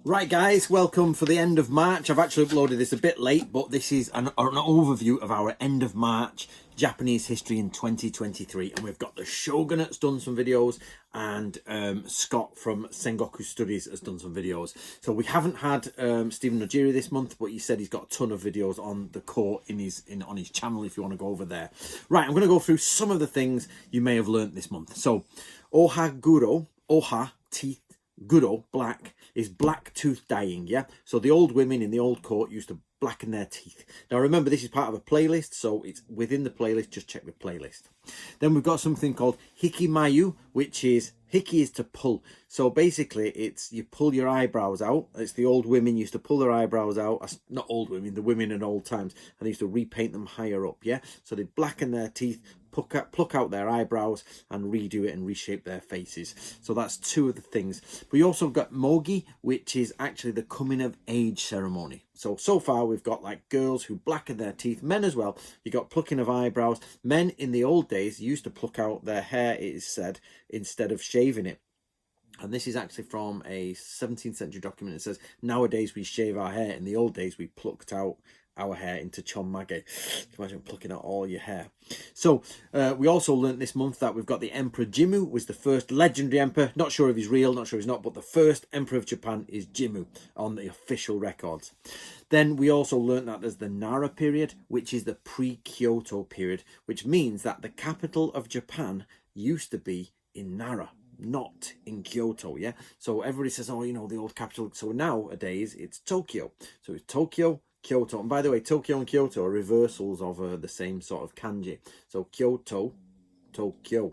Right guys, welcome for the end of March. I've actually uploaded this a bit late, but this is an overview of our end of March Japanese history in 2023. And we've got the Shogunate's done some videos, and Scott from Sengoku Studies has done some videos. So we haven't had Stephen Nojiri this month, but he said he's got a ton of videos on the court on his channel if you want to go over there. Right, I'm going to go through some of the things you may have learnt this month. So, Oha, teeth, Guro, black, is black tooth dyeing, yeah? So the old women in the old court used to blacken their teeth. Now remember, this is part of a playlist, so it's within the playlist, just check the playlist. Then we've got something called hikimayu, which is, hiki is to pull. So basically, it's you pull your eyebrows out. It's the old women used to pull their eyebrows out. Not old women, the women in old times. And they used to repaint them higher up, yeah? So they blacken their teeth, pluck out their eyebrows and redo it and reshape their faces. So that's two of the things. We also got mogi, which is actually the coming of age ceremony. So far we've got like girls who blacken their teeth, men as well. You got plucking of eyebrows. Men in the old days used to pluck out their hair, it is said, instead of shaving it. And this is actually from a 17th century document. It says, nowadays we shave our hair. In the old days, we plucked out our hair into chonmage. Can you imagine plucking out all your hair? So we also learnt this month that we've got the Emperor Jimmu was the first legendary emperor. Not sure if he's real, not sure if he's not, but the first emperor of Japan is Jimmu on the official records. Then we also learnt that there's the Nara period, which is the pre-Kyoto period, which means that the capital of Japan used to be in Nara, not in Kyoto, yeah? So everybody says, oh, you know, the old capital. So nowadays it's Tokyo. So it's Tokyo, Kyoto. And by the way, Tokyo and Kyoto are reversals of the same sort of kanji. So Kyoto, Tokyo.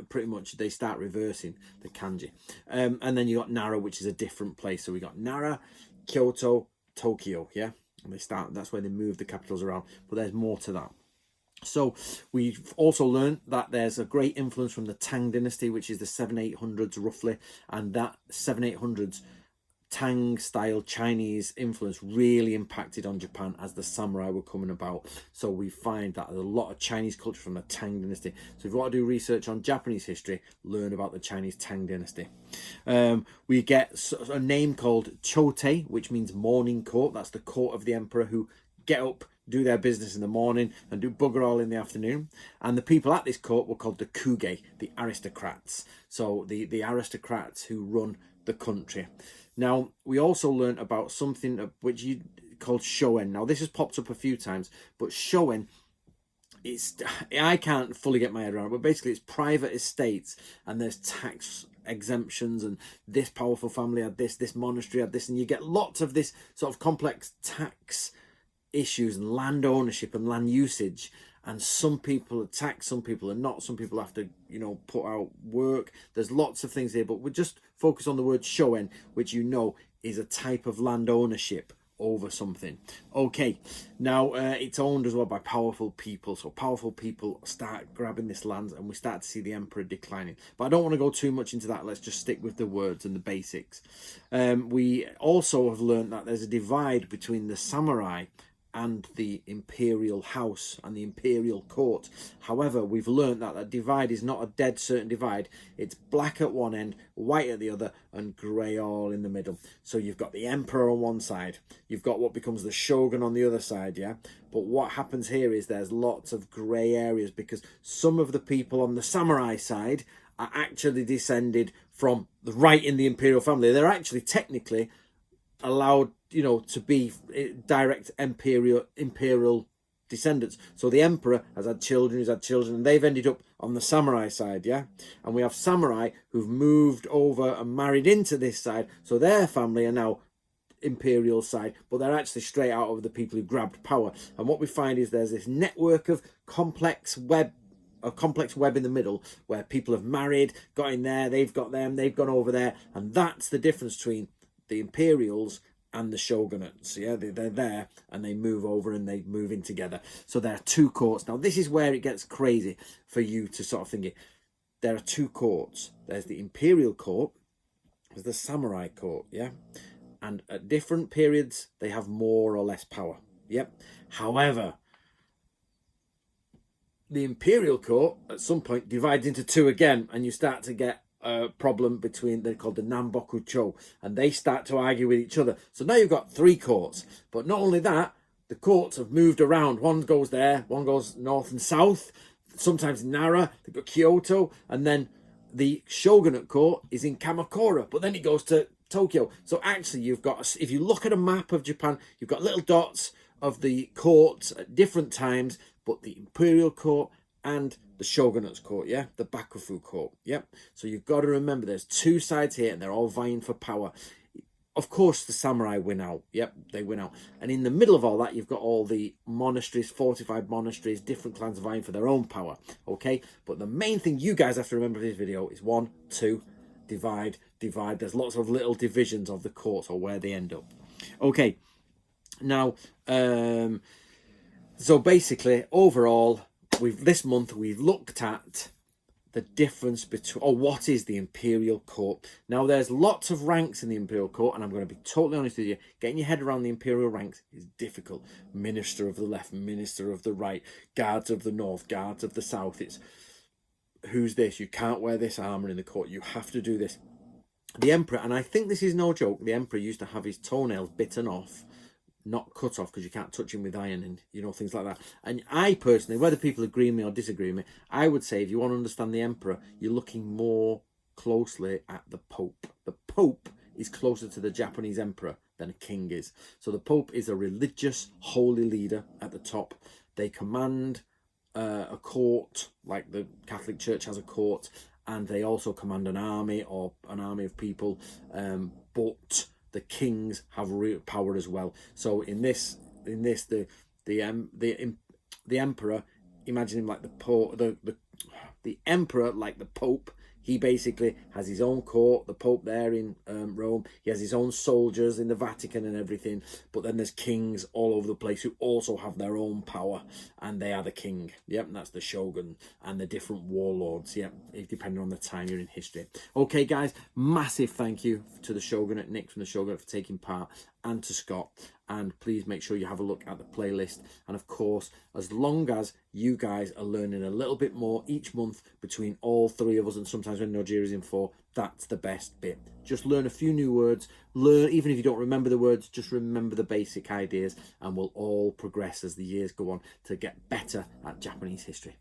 Pretty much they start reversing the kanji. And then you got Nara, which is a different place. So we got Nara, Kyoto, Tokyo, yeah? And that's where they move the capitals around. But there's more to that. So we've also learned that there's a great influence from the Tang dynasty, which is the 700-800s roughly, and that 700-800s Tang style Chinese influence really impacted on Japan as the samurai were coming about. So we find that there's a lot of Chinese culture from the Tang dynasty. So if you want to do research on Japanese history, learn about the Chinese Tang dynasty. We get a name called Chote, which means morning court. That's the court of the emperor who get up, do their business in the morning and do bugger all in the afternoon. And the people at this court were called the Kuge, the aristocrats. So the aristocrats who run the country. Now, we also learned about something which you called shoen. Now, this has popped up a few times, but shoen, I can't fully get my head around it, but basically it's private estates and there's tax exemptions, and this powerful family had this monastery had this, and you get lots of this sort of complex tax issues and land ownership and land usage, and some people are taxed, some people are not, some people have to, you know, put out work. There's lots of things here, but we'll just focus on the word shoen, which you know is a type of land ownership over something. Okay, now it's owned as well by powerful people, so powerful people start grabbing this land and we start to see the emperor declining. But I don't want to go too much into that. Let's just stick with the words and the basics. We also have learned that there's a divide between the samurai and the imperial house and the imperial court. However, we've learned that that divide is not a dead certain divide. It's black at one end, white at the other, and grey all in the middle. So you've got the emperor on one side, you've got what becomes the shogun on the other side, yeah? But what happens here is there's lots of grey areas because some of the people on the samurai side are actually descended from the right in the imperial family. They're actually technically allowed, you know, to be direct imperial descendants. So the emperor has had children, and they've ended up on the samurai side, yeah? And we have samurai who've moved over and married into this side, so their family are now imperial side, but they're actually straight out of the people who grabbed power. And what we find is there's this network of complex web in the middle where people have married, got in there, they've got them, they've gone over there, and that's the difference between the imperials and the shogunates. Yeah, they're there and they move over and they move in together. So there are two courts. Now this is where it gets crazy for you to sort of think it. There are two courts. There's the imperial court, there's the samurai court, yeah? And at different periods they have more or less power. Yep. However, the imperial court at some point divides into two again, and you start to get problem between, they're called the Namboku-cho, and they start to argue with each other. So now you've got 3 courts. But not only that, the courts have moved around. One goes there, one goes north and south, sometimes in Nara, they've got Kyoto, and then the shogunate court is in Kamakura, but then it goes to Tokyo. So actually you've got, if you look at a map of Japan, you've got little dots of the courts at different times, but the imperial court and the shogunate's court, yeah, the Bakufu court, yep. So you've got to remember there's 2 sides here and they're all vying for power. Of course the samurai win out, yep, they win out. And in the middle of all that, you've got all the monasteries, fortified monasteries, different clans vying for their own power, okay? But the main thing you guys have to remember for this video is 1, 2, divide, divide. There's lots of little divisions of the courts or where they end up. Okay, now, so basically, overall, this month we've looked at the difference between, or what is the imperial court. Now there's lots of ranks in the imperial court, and I'm going to be totally honest with you, getting your head around the imperial ranks is difficult. Minister of the left, minister of the right, guards of the north, guards of the south. It's, who's this? You can't wear this armor in the court, you have to do this. The emperor, and I think this is no joke, the emperor used to have his toenails bitten off, not cut off, because you can't touch him with iron and, you know, things like that. And I personally, whether people agree with me or disagree with me, I would say if you want to understand the emperor, you're looking more closely at the Pope. The Pope is closer to the Japanese emperor than a king is. So the Pope is a religious, holy leader at the top. They command a court, like the Catholic Church has a court, and they also command an army or an army of people, but the kings have real power as well. So in this, the emperor, imagine him like the emperor, like the Pope. He basically has his own court, the Pope there in Rome. He has his own soldiers in the Vatican and everything. But then there's kings all over the place who also have their own power, and they are the king. Yep, and that's the shogun and the different warlords. Yep, depending on the time you're in history. Okay, guys, massive thank you to the shogunate, Nick from the shogunate, for taking part, and to Scott. And please make sure you have a look at the playlist. And of course, as long as you guys are learning a little bit more each month between all 3 of us, and sometimes when Nojira's in 4, that's the best bit. Just learn a few new words. Learn, even if you don't remember the words, just remember the basic ideas, and we'll all progress as the years go on to get better at Japanese history.